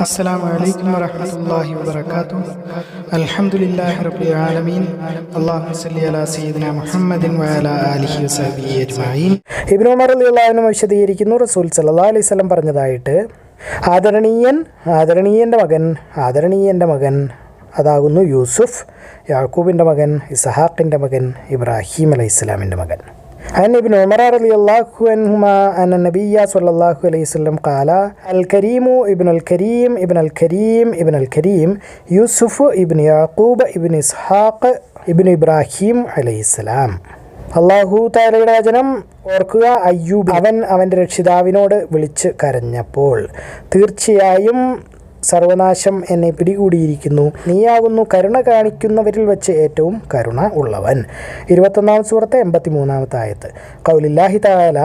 അസ്സലാമു അലൈക്കും വറഹ്മത്തുള്ളാഹി വബറകാതുഹു. അൽഹംദുലില്ലാഹി റബ്ബിൽ ആലമീൻ. അല്ലാഹുമ്മ സ്വല്ലി അലാ സയ്യിദിനാ മുഹമ്മദിൻ വഅലാ ആലിഹി വസഹ്ബിഹി അജ്മഈൻ. ഇബ്നു ഉമർ റളിയല്ലാഹു അൻഹു വിശദീകരിക്കുന്നു, റസൂൽ സല്ലല്ലാഹു അലൈഹി വസല്ലം പറഞ്ഞതായിട്ട്, ആദരണീയൻ്റെ മകൻ അതാകുന്നു യൂസുഫ്, യാക്കൂബിൻ്റെ മകൻ, ഇസ്ഹാഖിൻ്റെ മകൻ, ഇബ്രാഹിം അലൈഹിസ്സലാമിൻ്റെ മകൻ. عن ابن عمر رضي الله عنهما أن النبي صلى الله عليه وسلم قال: الكريم ابن الكريم يوسف ابن يعقوب ابن إسحاق ابن إبراهيم عليه السلام. അള്ളാഹു തആലയുടെ വചനം ഓർക്കുക, അയ്യൂബ് അവൻ്റെ രക്ഷിതാവിനോട് വിളിച്ച് കരഞ്ഞപ്പോൾ, തീർച്ചയായും സർവനാശം എന്നെ പിടികൂടിയിരിക്കുന്നു, നീയാകുന്നു കരുണ കാണിക്കുന്നവരിൽ വെച്ച് ഏറ്റവും കരുണ ഉള്ളവൻ. 21-ാം സൂറത്ത് 83-ാമത്തെ ആയത്ത്. ഖൗലുല്ലാഹി തആല: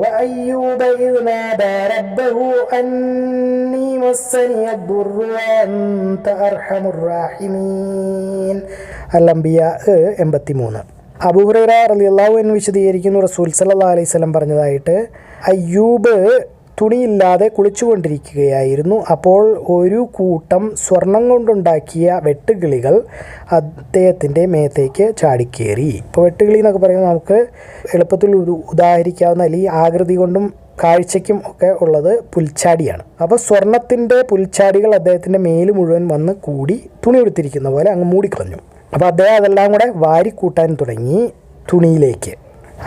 വഅയ്യൂബ ഇദ് നാദാ റബ്ബഹു അന്നീ മസ്സനിയ ദുർറു വഅൻത അർഹമുർ റഹീമീൻ. അൽ-അംബിയാ 83. അബൂ ഹുറൈറ റളിയല്ലാഹു അൻഹു വിശദീകരിക്കുന്നു, റസൂൽ സല്ലല്ലാഹു അലൈഹി വസല്ലം പറഞ്ഞതായിട്ട്, അയ്യൂബ് തുണിയില്ലാതെ കുളിച്ചുകൊണ്ടിരിക്കുകയായിരുന്നു. അപ്പോൾ ഒരു കൂട്ടം സ്വർണം കൊണ്ടുണ്ടാക്കിയ വെട്ടുകിളികൾ അദ്ദേഹത്തിൻ്റെ മേത്തേക്ക് ചാടിക്കേറി. ഇപ്പോൾ വെട്ടുകിളി എന്നൊക്കെ പറയുന്നത് നമുക്ക് എളുപ്പത്തിൽ ഉദാഹരിക്കാവുന്ന, അല്ലെങ്കിൽ ആകൃതി കൊണ്ടും കാഴ്ചയ്ക്കും ഒക്കെ ഉള്ളത് പുൽച്ചാടിയാണ്. അപ്പോൾ സ്വർണത്തിൻ്റെ പുൽച്ചാടികൾ അദ്ദേഹത്തിൻ്റെ മേല് മുഴുവൻ വന്ന് കൂടി തുണി എടുത്തിരിക്കുന്ന പോലെ അങ്ങ് മൂടിക്കളഞ്ഞു. അപ്പോൾ അദ്ദേഹം അതെല്ലാം കൂടെ വാരിക്കൂട്ടാൻ തുടങ്ങി തുണിയിലേക്ക്.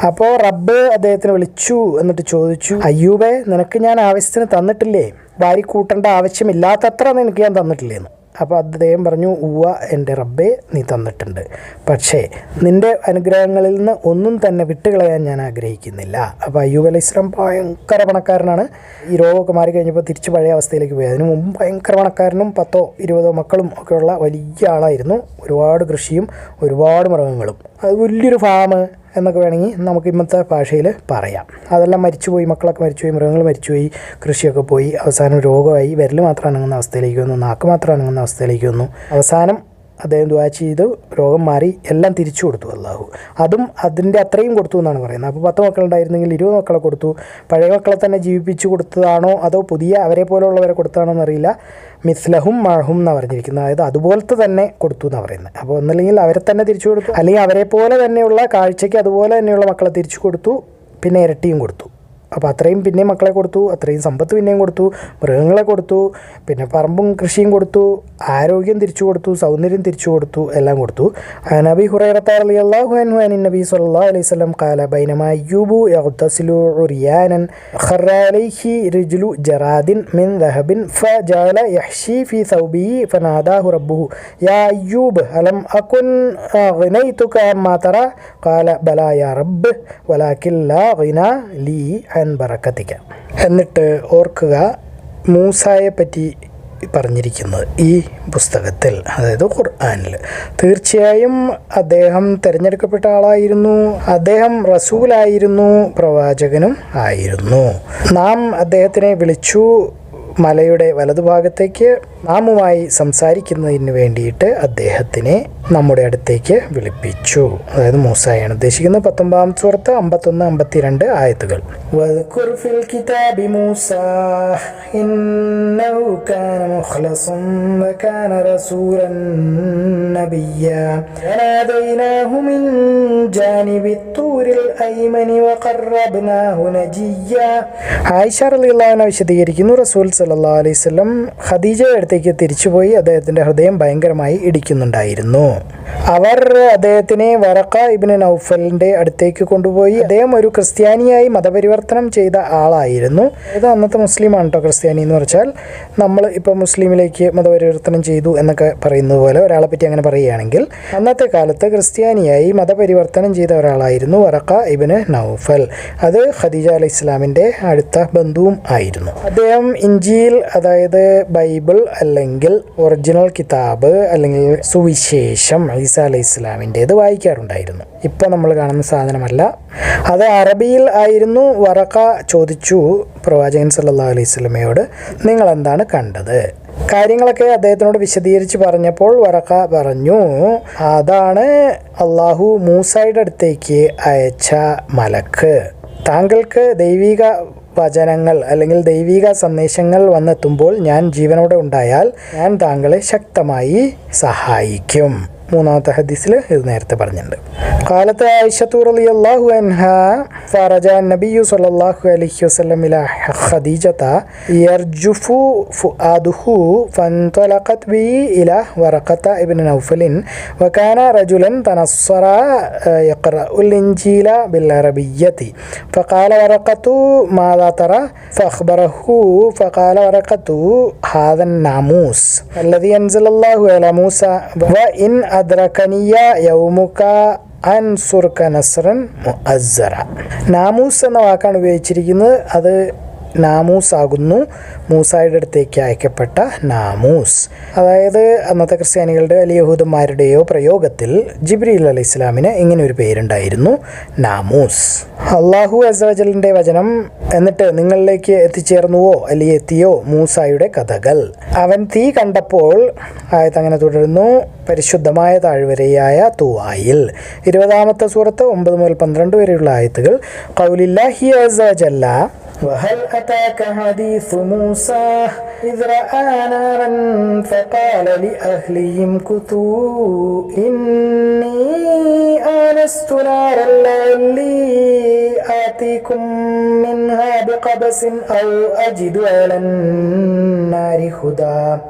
അപ്പോൾ റബ്ബ് അദ്ദേഹത്തിനെ വിളിച്ചു, എന്നിട്ട് ചോദിച്ചു, അയ്യൂബേ, നിനക്ക് ഞാൻ ആവശ്യത്തിന് തന്നിട്ടില്ലേ? വാരിക്കൂട്ടേണ്ട ആവശ്യമില്ലാത്തത്ര നിനക്ക് ഞാൻ തന്നിട്ടില്ലേന്ന്. അപ്പോൾ അദ്ദേഹം പറഞ്ഞു, ഉവ്വ എൻ്റെ റബ്ബേ, നീ തന്നിട്ടുണ്ട്. പക്ഷേ നിൻ്റെ അനുഗ്രഹങ്ങളിൽ നിന്ന് ഒന്നും തന്നെ വിട്ടുകളയാൻ ഞാൻ ആഗ്രഹിക്കുന്നില്ല. അപ്പോൾ അയ്യൂബ് അലൈഹിസ്സലാം ഭയങ്കര പണക്കാരനാണ്. ഈ രോഗമൊക്കെ മാറി കഴിഞ്ഞപ്പോൾ തിരിച്ച് പഴയ അവസ്ഥയിലേക്ക് പോയി. അതിന് മുമ്പ് ഭയങ്കര പണക്കാരനും 10-20 മക്കളും ഒക്കെയുള്ള വലിയ ആളായിരുന്നു. ഒരുപാട് കൃഷിയും ഒരുപാട് മൃഗങ്ങളും, അത് വലിയൊരു ഫാം എന്നൊക്കെ വേണമെങ്കിൽ നമുക്ക് ഇന്നത്തെ ഭാഷയിൽ പറയാം. അതെല്ലാം മരിച്ചുപോയി, മക്കളൊക്കെ മരിച്ചുപോയി, മൃഗങ്ങൾ മരിച്ചുപോയി, കൃഷിയൊക്കെ പോയി. അവസാനം രോഗമായി, വിരൽ മാത്രം അനങ്ങുന്ന അവസ്ഥയിലേക്ക് വന്നു, നാക്ക് മാത്രം അനങ്ങുന്ന അവസ്ഥയിലേക്ക് വന്നു. അവസാനം അദ്ദേഹം ദുആ ചെയ്തു, രോഗം മാറി, എല്ലാം തിരിച്ചു കൊടുത്തു അല്ലാഹു. അതും അതിൻ്റെ അത്രയും കൊടുത്തു എന്നാണ് പറയുന്നത്. അപ്പോൾ 10 മക്കളുണ്ടായിരുന്നെങ്കിൽ 20 മക്കളെ കൊടുത്തു. പഴയ മക്കളെ തന്നെ ജീവിപ്പിച്ചു കൊടുത്തതാണോ അതോ പുതിയ അവരെ പോലുള്ളവരെ കൊടുത്തതാണോ എന്നറിയില്ല. മിസ്ലഹും മഹും എന്നാണ് പറഞ്ഞിരിക്കുന്നത്, അതായത് അതുപോലത്തെ തന്നെ കൊടുത്തു എന്നാണ് പറയുന്നത്. അപ്പോൾ ഒന്നല്ലെങ്കിൽ അവരെ തന്നെ തിരിച്ചു കൊടുത്തു, അല്ലെങ്കിൽ അവരെ പോലെ തന്നെയുള്ള കാഴ്ചയ്ക്ക് അതുപോലെ തന്നെയുള്ള മക്കളെ തിരിച്ചു കൊടുത്തു, പിന്നെ ഇരട്ടിയും കൊടുത്തു. അപ്പോൾ അത്രയും പിന്നെയും മക്കളെ കൊടുത്തു, അത്രയും സമ്പത്ത് പിന്നെയും കൊടുത്തു, മൃഗങ്ങളെ കൊടുത്തു, പിന്നെ പറമ്പും കൃഷിയും കൊടുത്തു, ആരോഗ്യം തിരിച്ചു കൊടുത്തു, സൗന്ദര്യം തിരിച്ചു കൊടുത്തു, എല്ലാം കൊടുത്തു. നബി ഹുറൈറ റളിയല്ലാഹു അൻഹു അൻ നബി സ്വല്ലല്ലാഹു അലൈഹി വസല്ലം ഖാല ബൈനമാ അയ്യൂബു യഗ്തസിലു ഉറിയാനൻ ഖറ അലൈഹി റിജ്ലു ജറാദിൻ മിൻ ദഹബിൻ ഫജഅല യഹ്ശി ഫീ സൗബിഹി ഫനാദാഹു റബ്ബുഹു യാ അയ്യൂബ് അലം അകുൻ ഗനൈതുക അമ്മാ തറ ഖാല ബലാ യാ റബ്ബ് വലാകിൻ ലാ ഗിനാ ലീ ബറക്കത്തിക്ക. എന്നിട്ട് ഓർക്കുക, മൂസായെ പറ്റി പറഞ്ഞിരിക്കുന്നത് ഈ പുസ്തകത്തിൽ, അതായത് ഖുർആനിൽ, തീർച്ചയായും അദ്ദേഹം തിരഞ്ഞെടുക്കപ്പെട്ട ആളായിരുന്നു, അദ്ദേഹം റസൂലായിരുന്നു, പ്രവാചകനും ആയിരുന്നു. നാം അദ്ദേഹത്തിനെ വിളിച്ചു മലയുടെ വലതുഭാഗത്തേക്ക് നാമുമായി സംസാരിക്കുന്നതിന് വേണ്ടിയിട്ട് അദ്ദേഹത്തിനെ നമ്മുടെ അടുത്തേക്ക് വിളിപ്പിച്ചു. അതായത് മൂസായാണ് ഉദ്ദേശിക്കുന്നത്. 19-ാം സൂറത്ത് 51-52 ആയത്തുകൾ. വദ്കുർ ഫിൽ കിതാബി മൂസാ ഇന്നഹു കാന മുഖ്ലസൻ വകാന റസൂലൻ നബിയ്യാ വനാദൈനാഹു മിൻ ജാനിബി തൂരിൽ ഐമനി വഖറബ്നാഹു നജിയ്യാ. ആയിഷ റളിയല്ലാഹു അൻഹ വിശദീകരിക്കുന്നു, റസൂൽ സല്ലല്ലാഹു അലൈഹി വസല്ലം ഖദീജയുടെ അടുത്തേക്ക് തിരിച്ചുപോയി. അദ്ദേഹത്തിൻ്റെ ഹൃദയം ഭയങ്കരമായി ഇടിക്കുന്നുണ്ടായിരുന്നു. അവർ അദ്ദേഹത്തിനെ വറഖ ഇബ്നു നൗഫലിൻ്റെ അടുത്തേക്ക് കൊണ്ടുപോയി. അദ്ദേഹം ഒരു ക്രിസ്ത്യാനിയായി മതപരിവർത്തനം ചെയ്ത ആളായിരുന്നു. ഇത് അന്നത്തെ മുസ്ലിമാണ് കേട്ടോ. ക്രിസ്ത്യാനി എന്ന് വെച്ചാൽ നമ്മൾ ഇപ്പോൾ മുസ്ലിമിലേക്ക് മതപരിവർത്തനം ചെയ്തു എന്നൊക്കെ പറയുന്നത് പോലെ ഒരാളെ പറ്റി അങ്ങനെ പറയുകയാണെങ്കിൽ, അന്നത്തെ കാലത്ത് ക്രിസ്ത്യാനിയായി മതപരിവർത്തനം ചെയ്ത ഒരാളായിരുന്നു വറഖ ഇബ്നു നൗഫൽ. അത് ഖദീജ അലൈഹി ഇസ്ലാമിൻ്റെ അടുത്ത ബന്ധുവും ആയിരുന്നു. അദ്ദേഹം ഇഞ്ചീൽ, അതായത് ബൈബിൾ അല്ലെങ്കിൽ ഒറിജിനൽ കിതാബ് അല്ലെങ്കിൽ സുവിശേഷം ഈസ അലൈഹി ഇസ്ലാമിൻ്റേത് വായിക്കാറുണ്ടായിരുന്നു. ഇപ്പോൾ നമ്മൾ കാണുന്ന സാധനമല്ല, അത് അറബിയിൽ ആയിരുന്നു. വറഖ ചോദിച്ചു പ്രവാചകൻ സല്ലല്ലാഹു അലൈഹി വസല്ലമയോട്, നിങ്ങൾ എന്താണ് കണ്ടത്? കാര്യങ്ങളൊക്കെ അദ്ദേഹത്തിനോട് വിശദീകരിച്ച് പറഞ്ഞപ്പോൾ വറഖ പറഞ്ഞു, അതാണ് അള്ളാഹു മൂസായുടെ അടുത്തേക്ക് അയച്ച മലക്ക്. താങ്കൾക്ക് ദൈവിക വചനങ്ങൾ അല്ലെങ്കിൽ ദൈവിക സന്ദേശങ്ങൾ വന്നെത്തുമ്പോൾ ഞാൻ ജീവനോടെ ഉണ്ടായാൽ ഞാൻ താങ്കളെ ശക്തമായി സഹായിക്കും. മൂന്നാമത്തെ ഹദീസിൽ ഇത് നേരത്തെ പറഞ്ഞിട്ടുണ്ട്. കാലത്ത് ആയിഷത്തു റളിയല്ലാഹു അൻഹാ ഫറജ നബിയു സല്ലല്ലാഹു അലൈഹി വസല്ലം ഇലാ ഖദീജത യർജുഫു ഫുആദുഹു ഫൻതലഖത് ബി ഇലാ വറഖത ഇബ്നു നൗഫലിൻ വകാന റജുലൻ തനസ്സറ യഖറഉൽ ഇൻജീല ബിൽ അറബിയ്യതി ഫഖാല വറഖതു മാദാ തറ ഫഅഖ്ബറഹു ഫഖാല വറഖതു ഹാദാ നാമൂസ് അല്ലദി അൻസലല്ലാഹു അലാ മൂസ വഇൻ അദ്രകനിയ യൗമുക അൻസുർക നസ്റൻ മുഅസ്സറ. നാമൂസ് എന്ന വാക്കാണ് ഉപയോഗിച്ചിരിക്കുന്നത്. അത് നാമൂസ് ആകുന്നു, മൂസായുടെ അടുത്തേക്ക് അയക്കപ്പെട്ട നാമൂസ്. അതായത് അന്നത്തെ ക്രിസ്ത്യാനികളുടെ അല്ലെങ്കിൽ യഹൂദന്മാരുടെയോ പ്രയോഗത്തിൽ ജിബ്രീൽ അലൈഹി ഇസ്ലാമിന് ഇങ്ങനെ ഒരു പേരുണ്ടായിരുന്നു, നാമൂസ്. അള്ളാഹു അസ്സ വജലിൻ്റെ വചനം എന്നിട്ട് നിങ്ങളിലേക്ക് എത്തിച്ചേർന്നുവോ അല്ലെങ്കിൽ എത്തിയോ മൂസായുടെ കഥകൾ. അവൻ തീ കണ്ടപ്പോൾ ആയത്ത് അങ്ങനെ തുടരുന്നു. പരിശുദ്ധമായ താഴ്വരയായ തൂവായിൽ 20-ാമത്തെ സൂറത്ത് 9 മുതൽ 12 വരെയുള്ള ആയത്തുകൾ. ഖൗലില്ലാഹി അസ്സ വജല്ല وهل أتاك حديث موسى إذ رأى نارا فقال لأهلهم كثوا إني آنست نارا لعلي آتيكم منها بقبس أو أجد على النار هدى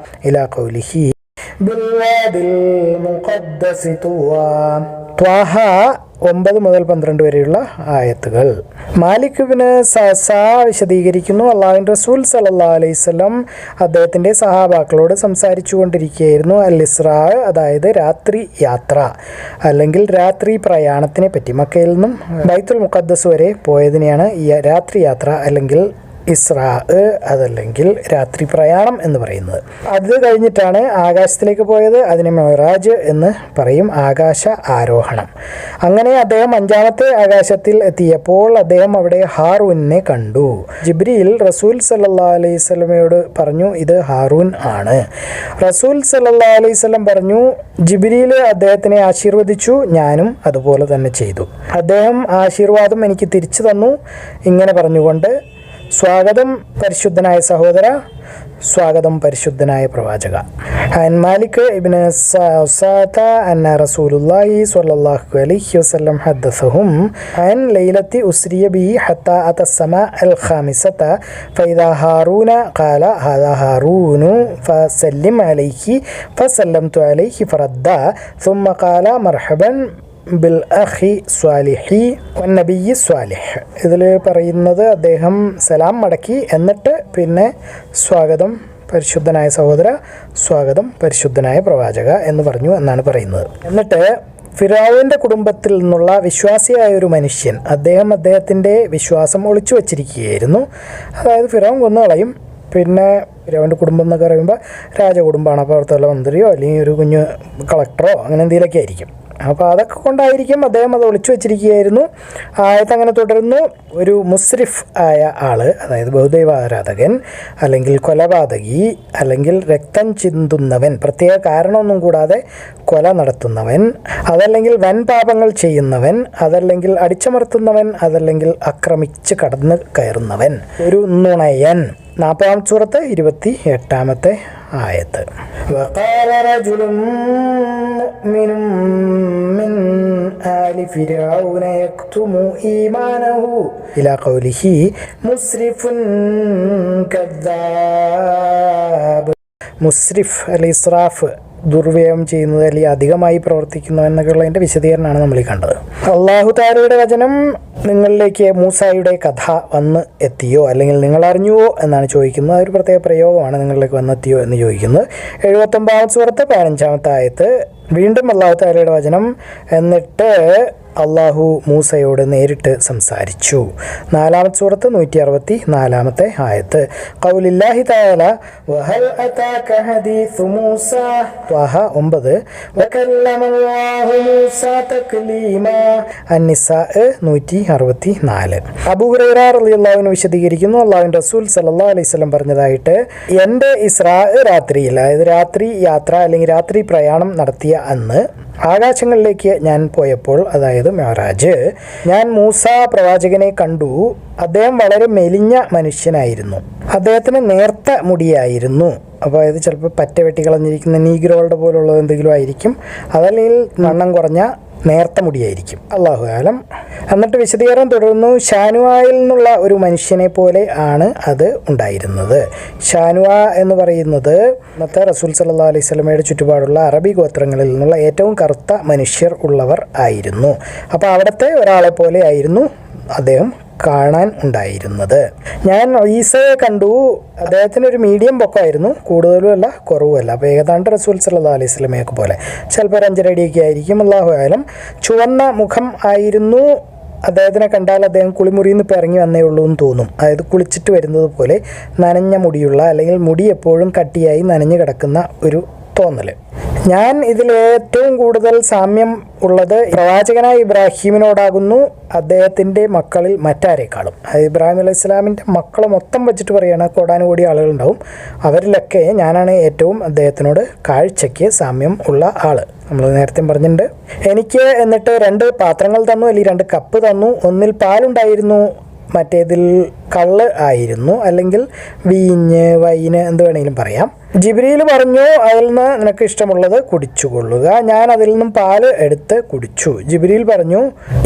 إلى قوله بالواد المقدس طوى. ത്വാഹ 9 മുതൽ 12 വരെയുള്ള ആയത്തുകൾ. മാലിക് ഇബ്നു സഅസ വിശദീകരിക്കുന്നു, അള്ളാഹുവിൻ്റെ റസൂൽ സല്ലല്ലാഹു അലൈഹി വസല്ലം അദ്ദേഹത്തിൻ്റെ സഹാബാക്കളോട് സംസാരിച്ചു കൊണ്ടിരിക്കുകയായിരുന്നു അൽ ഇസ്രാ, അതായത് രാത്രി യാത്ര അല്ലെങ്കിൽ രാത്രി പ്രയാണത്തിനെ പറ്റി. മക്കയിൽ നിന്നും ബൈത്തുൽ മുഖദ്ദസ് വരെ പോയതിനെയാണ് ഈ രാത്രി യാത്ര അല്ലെങ്കിൽ ഇസ്രാ അതല്ലെങ്കിൽ രാത്രി പ്രയാണം എന്ന് പറയുന്നത്. അത് കഴിഞ്ഞിട്ടാണ് ആകാശത്തിലേക്ക് പോയത്. അതിനെ മെഹറാജ് എന്ന് പറയും, ആകാശ ആരോഹണം. അങ്ങനെ അദ്ദേഹം 5-ാമത്തെ ആകാശത്തിൽ എത്തിയപ്പോൾ അദ്ദേഹം അവിടെ ഹാറൂനെ കണ്ടു. ജിബ്രീൽ റസൂൽ സല്ലല്ലാഹു അലൈഹി വസല്ലമയോട് പറഞ്ഞു, ഇത് ഹാറൂൻ ആണ്. റസൂൽ സല്ലല്ലാഹു അലൈഹി വസല്ലം പറഞ്ഞു, ജിബ്രീൽ അദ്ദേഹത്തിനെ ആശീർവദിച്ചു, ഞാനും അതുപോലെ തന്നെ ചെയ്തു. അദ്ദേഹം ആശീർവാദം എനിക്ക് തിരിച്ചു തന്നു, ഇങ്ങനെ പറഞ്ഞുകൊണ്ട്, സ്വാഗതം പരിശുദ്ധനായ സഹോദര, സ്വാഗതം പരിശുദ്ധനായ പ്രവാചക. അൻ മാലിക് ഇബ്നു സഅസ അന്ന റസൂലുള്ളാഹി സ്വല്ലല്ലാഹു അലൈഹി വസല്ലം ഹദ്ദസഹും അൻ ലൈലത്തി ഉസ്രിയ ബിഹി ഹത്താ അത സമാ അൽ ഖാമിസത ഫഇദാ ഹാറൂന ഖാല ഹാദാ ഹാറൂനു ഫസല്ലിം അലൈഹി ഫസല്ലംതു അലൈഹി ഫറദ്ദ ثم قال مرحبا ബിൽ അഖി സ്വാലിഹി വന്നബിയ്യി സ്വാലിഹ്. ഇതിൽ പറയുന്നത് അദ്ദേഹം സലാം മടക്കി, എന്നിട്ട് പിന്നെ സ്വാഗതം പരിശുദ്ധനായ സഹോദര, സ്വാഗതം പരിശുദ്ധനായ പ്രവാചക എന്ന് പറഞ്ഞു എന്നാണ് പറയുന്നത്. എന്നിട്ട് ഫിറഔന്റെ കുടുംബത്തിൽ നിന്നുള്ള വിശ്വാസിയായ ഒരു മനുഷ്യൻ, അദ്ദേഹത്തിൻ്റെ വിശ്വാസം ഒളിച്ചു വച്ചിരിക്കുകയായിരുന്നു. അതായത് ഫിറഔൻ കൊന്നുകളയും. പിന്നെ ഫിറഔന്റെ കുടുംബം എന്നൊക്കെ പറയുമ്പോൾ രാജകുടുംബമാണ്, അപ്പോൾ അവിടുത്തെ മന്ത്രിയോ അല്ലെങ്കിൽ ഒരു കുഞ്ഞു കളക്ടറോ അങ്ങനെ എന്തെങ്കിലുമൊക്കെ ആയിരിക്കും. അപ്പോൾ അതൊക്കെ കൊണ്ടായിരിക്കും അദ്ദേഹം അത് ഒളിച്ചു വച്ചിരിക്കുകയായിരുന്നു. ആയത്ത് അങ്ങനെ തുടരുന്നു. ഒരു മുസ്രിഫ് ആയ ആൾ, അതായത് ബഹുദൈവ ആരാധകൻ അല്ലെങ്കിൽ കൊലപാതകി അല്ലെങ്കിൽ രക്തം ചിന്തുന്നവൻ, പ്രത്യേക കാരണമൊന്നും കൂടാതെ കൊല നടത്തുന്നവൻ, അതല്ലെങ്കിൽ വൻ പാപങ്ങൾ ചെയ്യുന്നവൻ, അതല്ലെങ്കിൽ അടിച്ചമർത്തുന്നവൻ, അതല്ലെങ്കിൽ ആക്രമിച്ച് കടന്നു കയറുന്നവൻ, ഒരു നുണയൻ. 40-ാമത്തെ സൂറത്ത് 28-ാമത്തെ ആയത്ത്. വഖാല റജുലുൻ മുഅ്മിനുൻ മിൻ ആലി ഫിർഔന യക്തുമു ഈമാനഹു ഇലാ ഖൗലിഹി മുസ്രിഫുൻ കദ്ദാബ്. മുസ്രിഫ് അൽ ഇസ്രാഫ്, ദുർവ്യയം ചെയ്യുന്നത് അല്ലെങ്കിൽ അധികമായി പ്രവർത്തിക്കുന്നു എന്നൊക്കെയുള്ളതിൻ്റെ വിശദീകരണമാണ് നമ്മൾ ഈ കണ്ടത്. അള്ളാഹു തആലയുടെ വചനം നിങ്ങളിലേക്ക് മൂസായുടെ കഥ വന്ന് എത്തിയോ അല്ലെങ്കിൽ നിങ്ങൾ അറിഞ്ഞുവോ എന്നാണ് ചോദിക്കുന്നത്. ഒരു പ്രത്യേക പ്രയോഗമാണ് നിങ്ങളിലേക്ക് വന്നെത്തിയോ എന്ന് ചോദിക്കുന്നത്. 79-ാമത്തെ സൂറത്ത് 15-ാമത്തെ ആയത്ത്. വീണ്ടും അള്ളാഹു തആലയുടെ വചനം, എന്നിട്ട് അള്ളാഹു മൂസയോട് നേരിട്ട് സംസാരിച്ചു. 4-ാമത്തെ സൂറത്ത് 164-ാമത്തെ ആയത്ത്. ഖൗലില്ലാഹി തആല വഹൽ അതാക ഹദീസു മൂസ ത്വാഹ 9 വകല്ലമല്ലാഹു മൂസ തക്ലീമാ അൻ-നിസാ 164. അബൂ ഹുറൈറ റളിയല്ലാഹു അൻഹു വിശദീകരിക്കുന്നു, അള്ളാഹുവിൻ്റെ റസൂൽ സല്ലല്ലാഹു അലൈഹി വസല്ലം പറഞ്ഞതായിട്ട്, എൻ്റെ ഇസ്രാ രാത്രിയിൽ, അതായത് രാത്രി യാത്ര അല്ലെങ്കിൽ രാത്രി പ്രയാണം നടത്തിയ അന്ന് ആകാശങ്ങളിലേക്ക് ഞാൻ പോയപ്പോൾ, അതായത് മെഹറാജ്, ഞാൻ മൂസ പ്രവാചകനെ കണ്ടു. അദ്ദേഹം വളരെ മെലിഞ്ഞ മനുഷ്യനായിരുന്നു. അദ്ദേഹത്തിന് നേർത്ത മുടിയായിരുന്നു. അപ്പോൾ ഇത് ചിലപ്പോൾ പറ്റ വെട്ടിക്കളഞ്ഞിരിക്കുന്ന നീഗ്രോകളുടെ പോലുള്ളത് എന്തെങ്കിലും ആയിരിക്കും, അതല്ലെങ്കിൽ വണ്ണം കുറഞ്ഞ നേർത്ത മുടിയായിരിക്കും, അല്ലാഹു ആലം. എന്നിട്ട് വിശദീകരണം തുടർന്നു. ഷാനുവായിൽ നിന്നുള്ള ഒരു മനുഷ്യനെ പോലെ ആണ് അത് ഉണ്ടായിരുന്നത്. ഷാനുവ എന്ന് പറയുന്നത് ഇന്നത്തെ റസൂൽ സല്ലല്ലാഹു അലൈഹി വസല്ലമയുടെ ചുറ്റുപാടുള്ള അറബി ഗോത്രങ്ങളിൽ നിന്നുള്ള ഏറ്റവും കറുത്ത മനുഷ്യർ ഉള്ളവർ ആയിരുന്നു. അപ്പോൾ അവിടുത്തെ ഒരാളെ പോലെ ആയിരുന്നു അദ്ദേഹം കാണാൻ ഉണ്ടായിരുന്നത്. ഞാൻ ഈസയെ കണ്ടു. അദ്ദേഹത്തിന് ഒരു മീഡിയം പൊക്കമായിരുന്നു, കൂടുതലുമല്ല കുറവുമല്ല. അപ്പോൾ ഏതാണ്ട് റസൂൽ സല്ലല്ലാഹു അലൈഹി വസല്ലമയൊക്കെ പോലെ, ചിലപ്പോൾ ഒരു 5 അടിയൊക്കെ ആയിരിക്കും, അല്ലാഹു ആലം. ചുവന്ന മുഖം ആയിരുന്നു. അദ്ദേഹത്തിനെ കണ്ടാൽ അദ്ദേഹം കുളിമുറിയിൽ നിന്ന് ഇപ്പോൾ ഇറങ്ങി വന്നേ ഉള്ളൂ എന്ന് തോന്നും. അതായത് കുളിച്ചിട്ട് വരുന്നത് പോലെ നനഞ്ഞ മുടിയുള്ള, അല്ലെങ്കിൽ മുടി എപ്പോഴും കട്ടിയായി നനഞ്ഞു കിടക്കുന്ന ഒരു തോന്നൽ. ഞാൻ ഇതിൽ ഏറ്റവും കൂടുതൽ സാമ്യം ഉള്ളത് പ്രവാചകനായ ഇബ്രാഹീമിനോടാകുന്നു, അദ്ദേഹത്തിൻ്റെ മക്കളിൽ മറ്റാരേക്കാളും. ഇബ്രാഹിം അലൈഹി സ്വലാമിൻ്റെ മക്കളെ മൊത്തം വെച്ചിട്ട് പറയുകയാണ്, കോടാനുകോടി ആളുകളുണ്ടാവും. അവരിലൊക്കെ ഞാനാണ് ഏറ്റവും അദ്ദേഹത്തിനോട് കാഴ്ചയ്ക്ക് സാമ്യം ഉള്ള ആൾ. നമ്മൾ നേരത്തെ പറഞ്ഞിട്ടുണ്ട്. എനിക്ക് എന്നിട്ട് 2 പാത്രങ്ങൾ തന്നു, അല്ലെങ്കിൽ 2 കപ്പ് തന്നു. ഒന്നിൽ പാലുണ്ടായിരുന്നു, മറ്റേതിൽ കള്ള് ആയിരുന്നു, അല്ലെങ്കിൽ വീഞ്ഞ്, വൈന്, എന്ത് വേണമെങ്കിലും പറയാം. ജിബ്രീൽ പറഞ്ഞു, അതിൽ നിന്ന് നിനക്ക് ഇഷ്ടമുള്ളത് കുടിച്ചുകൊള്ളുക. ഞാൻ അതിൽ നിന്നും പാല് എടുത്ത് കുടിച്ചു. ജിബ്രീൽ പറഞ്ഞു,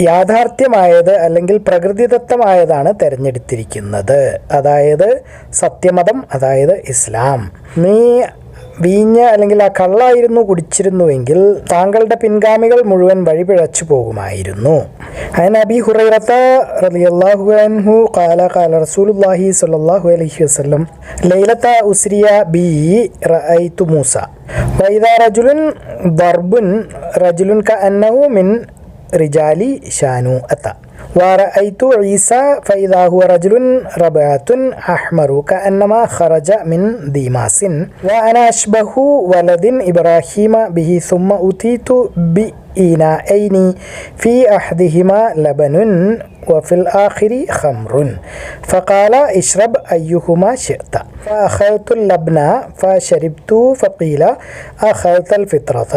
യാഥാർത്ഥ്യമായത് അല്ലെങ്കിൽ പ്രകൃതിദത്തമായതാണ് തിരഞ്ഞെടുത്തിരിക്കുന്നത്, അതായത് സത്യമതം, അതായത് ഇസ്ലാം. നീ വീഞ്ഞ് അല്ലെങ്കിൽ ആ കള്ളായിരുന്നു കുടിച്ചിരുന്നുവെങ്കിൽ താങ്കളുടെ പിൻഗാമികൾ മുഴുവൻ വഴിപിഴച്ചു പോകുമായിരുന്നു. അബീ ഹുറൈറത റളിയല്ലാഹു അൻഹു ഖാല ഖാല റസൂലുള്ളാഹി സ്വല്ലല്ലാഹു അലൈഹി വസല്ലം ലൈലത ഉസ്രിയ ബി റഅയ്തു മൂസ വഇദാ റജുലുൻ ദർബുൻ റജുലുൻ കഅന്നഹു മിൻ റിജാലി ഷാനു അത ورأيت عيسى فإذا هو رجل ربعة أحمر كأنما خرج من ديماس وأنا أشبه ولد إبراهيم به ثم أتيت بإناءين في أحدهما لبن وفي الآخر خمر فقال اشرب أيهما شئت فأخذت اللبن فشربت فقيل أخذت الفطرة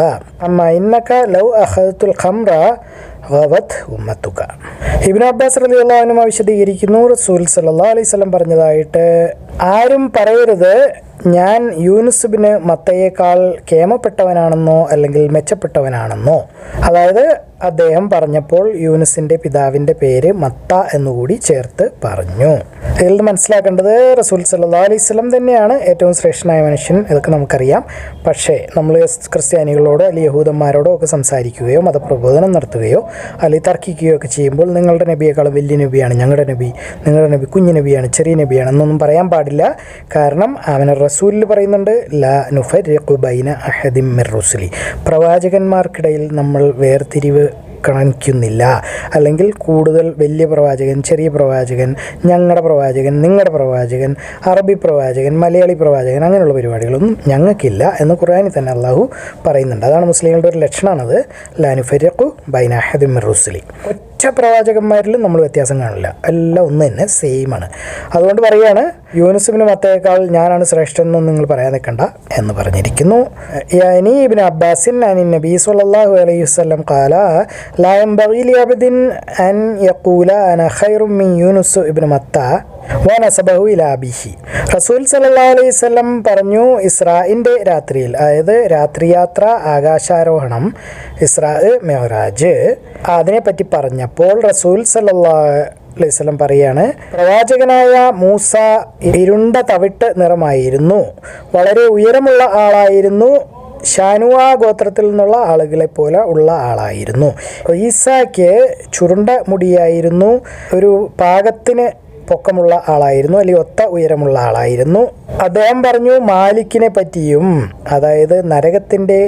أما إنك لو أخذت الخمر ഗവത് ഉമ്മത്തുക. ഇബ്നു അബ്ബാസ് റളിയല്ലാഹു അൻഹു വിശദീകരിക്കുന്നു, റസൂൽ സല്ലല്ലാഹു അലൈഹി വസല്ലം പറഞ്ഞതായിട്ട്, ആരും പറയരുത് ഞാൻ യൂനുസ് ഇബ്നു മത്തയേക്കാൾ കേമപ്പെട്ടവനാണെന്നോ അല്ലെങ്കിൽ മെച്ചപ്പെട്ടവനാണെന്നോ. അതായത് അദ്ദേഹം പറഞ്ഞപ്പോൾ യൂനുസിൻ്റെ പിതാവിൻ്റെ പേര് മത്ത എന്നുകൂടി ചേർത്ത് പറഞ്ഞു. ഇതിൽ നിന്ന് മനസ്സിലാക്കേണ്ടത് റസൂൽ സല്ലല്ലാഹു അലൈഹി വസല്ലം തന്നെയാണ് ഏറ്റവും ശ്രേഷ്ഠനായ മനുഷ്യൻ. ഇതൊക്കെ നമുക്കറിയാം. പക്ഷേ നമ്മൾ ക്രിസ്ത്യാനികളോടോ അല്ലെങ്കിൽ യഹൂദന്മാരോടോ ഒക്കെ സംസാരിക്കുകയോ മതപ്രബോധനം നടത്തുകയോ അല്ലെങ്കിൽ തർക്കിക്കുകയോ ഒക്കെ ചെയ്യുമ്പോൾ നിങ്ങളുടെ നബിയേക്കാളും വലിയ നബിയാണ് ഞങ്ങളുടെ നബി, നിങ്ങളുടെ നബി കുഞ്ഞു നബിയാണ്, ചെറിയ നബിയാണ് എന്നൊന്നും പറയാൻ പാടില്ല. കാരണം അവനെ റസൂലിൽ പറയുന്നുണ്ട്, ലാ നുഫർരിഖു ബൈന അഹദിൻ മിർ റുസുലി, പ്രവാചകന്മാർക്കിടയിൽ നമ്മൾ വേർതിരിവ് കാണിക്കുന്നില്ല. അല്ലെങ്കിൽ കൂടുതൽ വലിയ പ്രവാചകൻ, ചെറിയ പ്രവാചകൻ, ഞങ്ങളുടെ പ്രവാചകൻ, നിങ്ങളുടെ പ്രവാചകൻ, അറബി പ്രവാചകൻ, മലയാളി പ്രവാചകൻ, അങ്ങനെയുള്ള പരിപാടികളൊന്നും ഞങ്ങൾക്കില്ല എന്ന് ഖുർആനിൽ തന്നെ അള്ളാഹു പറയുന്നുണ്ട്. അതാണ് മുസ്ലിങ്ങളുടെ ഒരു ലക്ഷണമാണത്, ലാ നുഫർരിഖു ബൈന അഹദിൻ മിർ റുസുലി. ഒറ്റ പ്രവാചകന്മാരിലും നമ്മൾ വ്യത്യാസം കാണില്ല, എല്ലാം ഒന്ന് തന്നെ സെയിം ആണ്. അതുകൊണ്ട് പറയുകയാണ്, യൂനുസ് ഇബ്നു മത്തയേക്കാൾ ഞാനാണ് ശ്രേഷ്ഠൻ എന്നൊന്നും നിങ്ങൾ പറയാൻ നിൽക്കണ്ട എന്ന് പറഞ്ഞിരിക്കുന്നു. യാനി ഇബ്നു അബ്ബാസിൻ അനി നബി സ്വല്ലല്ലാഹു അലൈഹി വസല്ലം ഖാല ലാ യൻബഗി ലിഅബ്ദിൻ അൻ യഖൂല അന ഖൈറും മിൻ യൂനുസ് ഇബ്നു മത്ത വനസബഹു ഇലാ അബീഹി. റസൂൽ സല്ലല്ലാഹു അലൈഹി വസല്ലം പറഞ്ഞു, ഇസ്രാഇൻ്റെ രാത്രിയിൽ, അതായത് രാത്രിയാത്ര, ആകാശാരോഹണം, ഇസ്രാ മെഹറാജ്, അതിനെപ്പറ്റി പറഞ്ഞപ്പോൾ റസൂൽ സല്ലല്ലാഹു അലൈഹി വസല്ലം പറയാണ്, പ്രവാചകനായ മൂസ ഇരുണ്ട തവിട്ട് നിറമായിരുന്നു, വളരെ ഉയരമുള്ള ആളായിരുന്നു, ഷാനുവ ഗോത്രത്തിൽ നിന്നുള്ള ആളുകളെ പോലെ ഉള്ള ആളായിരുന്നു. ഈസായ്ക്ക് ചുരുണ്ട മുടിയായിരുന്നു, ഒരു പാകത്തിന് പൊക്കമുള്ള ആളായിരുന്നു, അല്ലെങ്കിൽ ഒത്ത ഉയരമുള്ള ആളായിരുന്നു. അദ്ദേഹം പറഞ്ഞു, മാലിക്കിനെ പറ്റിയും, അതായത് നരകത്തിൻ്റെ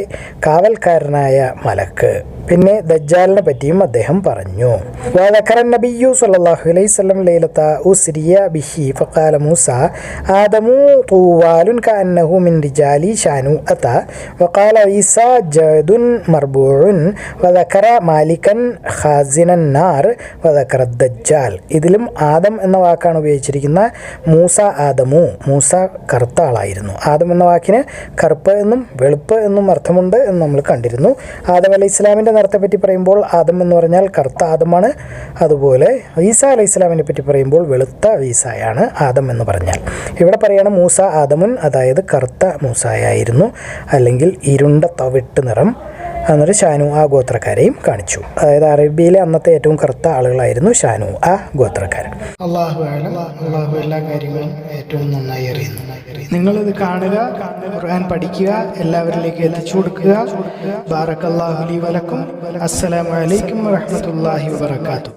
കാവൽക്കാരനായ മലക്ക്, പിന്നെ ദജ്ജാലിനെ പറ്റിയും അദ്ദേഹം പറഞ്ഞു. വദക്കറ നബിയ്യു സ്വല്ലല്ലാഹു അലൈഹി വസല്ലം ലൈലത ഉസ്രിയ ബിഹി ഫഖാല മൂസ ആദമു തൂവാലുൻ കഅന്നഹു മിൻ റിജാലി ഷാനു അത വഖാല ഈസ ജദുൻ മർബൂഉൻ വദക്കറ മാലികൻ ഖാസിനൻ നാർ വദക്കറ ദജ്ജാൽ. ഇതിലും ആദം എന്ന വാക്കാണ് ഉപയോഗിച്ചിരിക്കുന്നത്. മൂസ ആദമു, മൂസ കറുത്ത ആളായിരുന്നു. ആദം എന്ന വാക്കിന് കറുപ്പ് എന്നും വെളുപ്പ് എന്നും അർത്ഥമുണ്ട് എന്ന് നമ്മൾ കണ്ടിരുന്നു. ആദം അലൈഹി ഇസ്ലാമിൻ്റെ നിറത്തെ പറ്റി പറയുമ്പോൾ ആദം എന്ന് പറഞ്ഞാൽ കറുത്ത ആദമാണ്. അതുപോലെ ഈസ അലൈഹി ഇസ്ലാമിനെ പറ്റി പറയുമ്പോൾ വെളുത്ത ഈസായാണ് ആദം എന്ന് പറഞ്ഞാൽ. ഇവിടെ പറയാണ് മൂസ ആദമുൻ, അതായത് കറുത്ത മൂസായായിരുന്നു, അല്ലെങ്കിൽ ഇരുണ്ട തവിട്ട് നിറം. എന്നിട്ട് ഷാനു ആ ഗോത്രക്കാരെയും കാണിച്ചു. അതായത് അറേബ്യയിലെ അന്നത്തെ ഏറ്റവും കറുത്ത ആളുകളായിരുന്നു ഷാനു ആ ഗോത്രക്കാരൻ. അള്ളാഹു എല്ലാ കാര്യങ്ങളും ഏറ്റവും നന്നായി അറിയുന്നു. നിങ്ങളിത് കാണുക, ഖുർആൻ പഠിക്കുക, എല്ലാവരിലേക്ക് എത്തിച്ചു കൊടുക്കുക. ബാറക്കല്ലാഹു ലി വലക്കും. അസ്സലാമു അലൈക്കും വറഹ്മത്തുള്ളാഹി വബറകാതുഹു.